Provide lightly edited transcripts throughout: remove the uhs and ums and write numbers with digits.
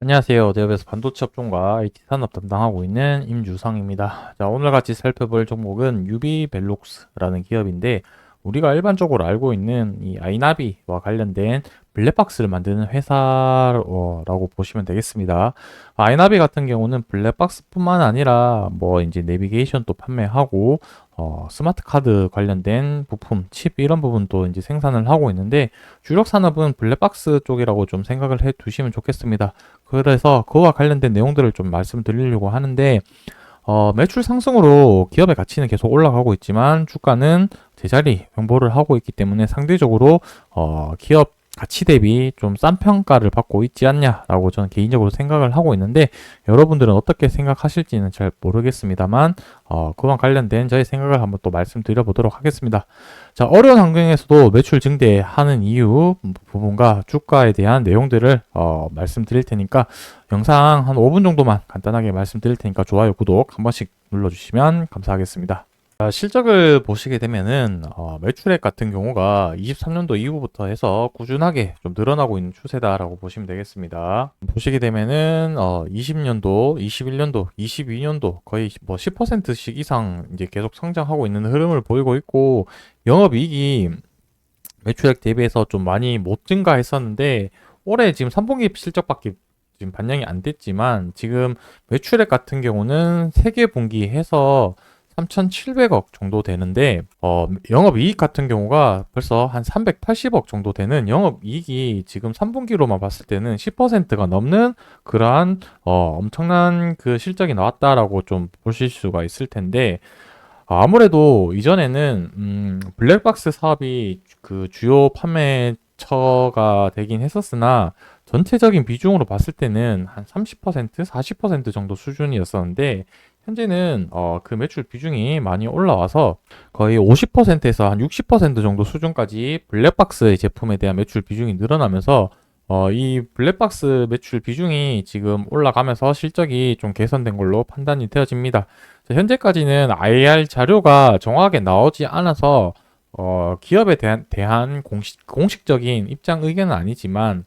안녕하세요. 대업에서 반도체 업종과 IT 산업 담당하고 있는 임주성입니다. 자, 오늘 같이 살펴볼 종목은 유비벨록스라는 기업인데, 우리가 일반적으로 알고 있는 이 아이나비와 관련된 블랙박스를 만드는 회사라고 보시면 되겠습니다. 아이나비 같은 경우는 블랙박스뿐만 아니라 뭐 이제 내비게이션도 판매하고 스마트 카드 관련된 부품, 칩 이런 부분도 이제 생산을 하고 있는데, 주력 산업은 블랙박스 쪽이라고 좀 생각을 해 두시면 좋겠습니다. 그래서 그와 관련된 내용들을 좀 말씀드리려고 하는데, 매출 상승으로 기업의 가치는 계속 올라가고 있지만 주가는 제자리 횡보를 하고 있기 때문에 상대적으로 기업 가치 대비 좀 싼 평가를 받고 있지 않냐라고 저는 개인적으로 생각을 하고 있는데, 여러분들은 어떻게 생각하실지는 잘 모르겠습니다만 그와 관련된 저의 생각을 한번 또 말씀드려 보도록 하겠습니다. 자, 어려운 환경에서도 매출 증대하는 이유 부분과 주가에 대한 내용들을 말씀드릴 테니까 영상 한 5분 정도만 간단하게 말씀드릴 테니까 좋아요, 구독 한 번씩 눌러주시면 감사하겠습니다. 자, 실적을 보시게 되면은 매출액 같은 경우가 23년도 이후부터 해서 꾸준하게 좀 늘어나고 있는 추세다라고 보시면 되겠습니다. 보시게 되면은 20년도, 21년도, 22년도 거의 뭐 10%씩 이상 이제 계속 성장하고 있는 흐름을 보이고 있고, 영업이익이 매출액 대비해서 좀 많이 못 증가했었는데 올해 지금 3분기 실적밖에 지금 반영이 안 됐지만, 지금 매출액 같은 경우는 3개 분기 해서 3,700억 정도 되는데 영업이익 같은 경우가 벌써 한 380억 정도 되는 영업이익이 지금 3분기로만 봤을 때는 10%가 넘는 그러한 엄청난 그 실적이 나왔다라고 좀 보실 수가 있을 텐데, 아무래도 이전에는 블랙박스 사업이 그 주요 판매처가 되긴 했었으나 전체적인 비중으로 봤을 때는 한 30%, 40% 정도 수준이었었는데, 현재는 그 매출 비중이 많이 올라와서 거의 50%에서 한 60% 정도 수준까지 블랙박스 제품에 대한 매출 비중이 늘어나면서 이 블랙박스 매출 비중이 지금 올라가면서 실적이 좀 개선된 걸로 판단이 되어집니다. 자, 현재까지는 IR 자료가 정확하게 나오지 않아서 기업에 대한 공식적인 입장 의견은 아니지만,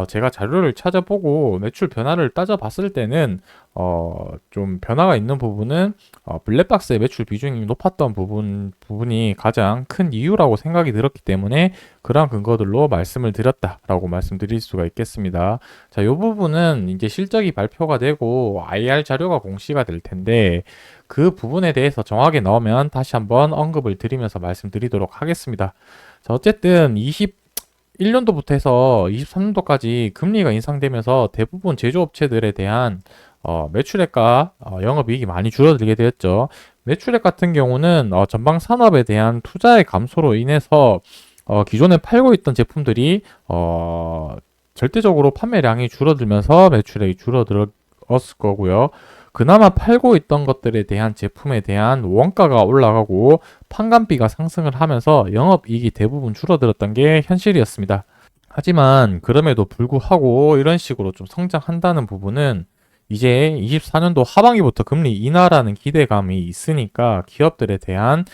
제가 자료를 찾아보고 매출 변화를 따져봤을 때는 좀 변화가 있는 부분은 블랙박스의 매출 비중이 높았던 부분이 가장 큰 이유라고 생각이 들었기 때문에 그러한 근거들로 말씀을 드렸다라고 말씀드릴 수가 있겠습니다. 자, 이 부분은 이제 실적이 발표가 되고 IR 자료가 공시가 될 텐데, 그 부분에 대해서 정확하게 나오면 다시 한번 언급을 드리면서 말씀드리도록 하겠습니다. 자, 어쨌든 21년도부터 해서 23년도까지 금리가 인상되면서 대부분 제조업체들에 대한 매출액과 영업이익이 많이 줄어들게 되었죠. 매출액 같은 경우는 전방 산업에 대한 투자의 감소로 인해서 기존에 팔고 있던 제품들이 절대적으로 판매량이 줄어들면서 매출액이 줄어들었을 거고요. 그나마 팔고 있던 것들에 대한 제품에 대한 원가가 올라가고 판관비가 상승을 하면서 영업이익이 대부분 줄어들었던 게 현실이었습니다. 하지만 그럼에도 불구하고 이런 식으로 좀 성장한다는 부분은 이제 24년도 하반기부터 금리 인하라는 기대감이 있으니까 기업들에 대한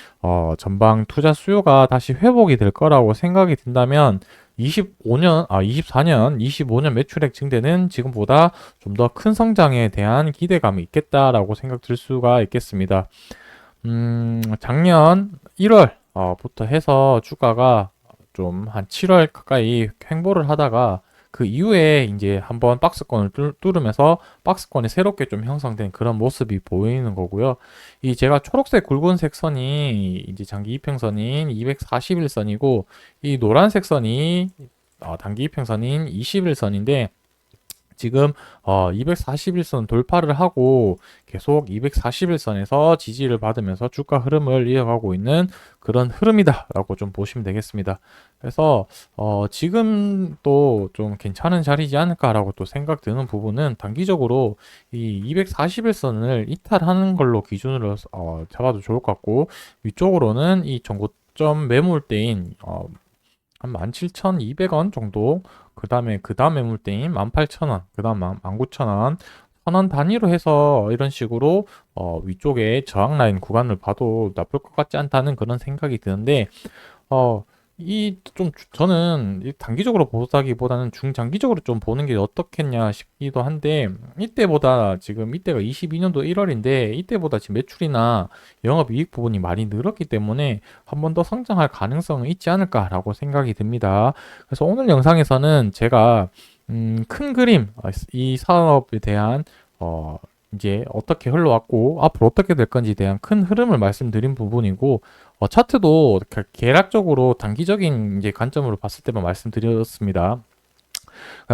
전방 투자 수요가 다시 회복이 될 거라고 생각이 든다면 24년, 25년 매출액 증대는 지금보다 좀 더 큰 성장에 대한 기대감이 있겠다라고 생각 들 수가 있겠습니다. 작년 1월부터 해서 주가가 좀 한 7월 가까이 횡보를 하다가 그 이후에 이제 한번 박스권을 뚫으면서 박스권이 새롭게 좀 형성된 그런 모습이 보이는 거고요. 이 제가 초록색 굵은색 선이 이제 장기 이평선인 241선이고, 이 노란색 선이 단기 이평선인 21선인데, 지금 241선 돌파를 하고 계속 241선에서 지지를 받으면서 주가 흐름을 이어가고 있는 그런 흐름이다라고 좀 보시면 되겠습니다. 그래서 지금 또 좀 괜찮은 자리지 않을까라고 또 생각 드는 부분은, 단기적으로 이 241선을 이탈하는 걸로 기준으로 잡아도 좋을 것 같고, 위쪽으로는 이 전고점 매물대인 한 17,200원 정도, 그 다음 매물대인 18,000원, 그 다음 19,000원, 1,000원 단위로 해서 이런 식으로 위쪽에 저항 라인 구간을 봐도 나쁠 것 같지 않다는 그런 생각이 드는데, 저는 단기적으로 보다기보다는 중장기적으로 좀 보는 게 어떻겠냐 싶기도 한데, 이때가 22년도 1월인데, 이때보다 지금 매출이나 영업이익 부분이 많이 늘었기 때문에 한 번 더 성장할 가능성은 있지 않을까라고 생각이 듭니다. 그래서 오늘 영상에서는 제가, 큰 그림, 이 사업에 대한, 어, 이제 어떻게 흘러왔고, 앞으로 어떻게 될 건지에 대한 큰 흐름을 말씀드린 부분이고, 차트도 계략적으로 단기적인 이제 관점으로 봤을 때만 말씀드렸습니다.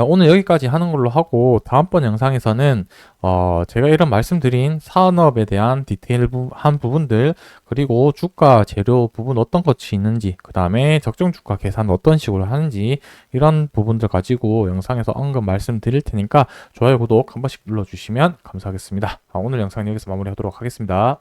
오늘 여기까지 하는 걸로 하고 다음번 영상에서는 제가 이런 말씀드린 산업에 대한 디테일한 부분들 그리고 주가 재료 부분 어떤 것이 있는지 그 다음에 적정 주가 계산 어떤 식으로 하는지 이런 부분들 가지고 영상에서 언급 말씀드릴 테니까 좋아요 구독 한 번씩 눌러주시면 감사하겠습니다. 오늘 영상 여기서 마무리하도록 하겠습니다.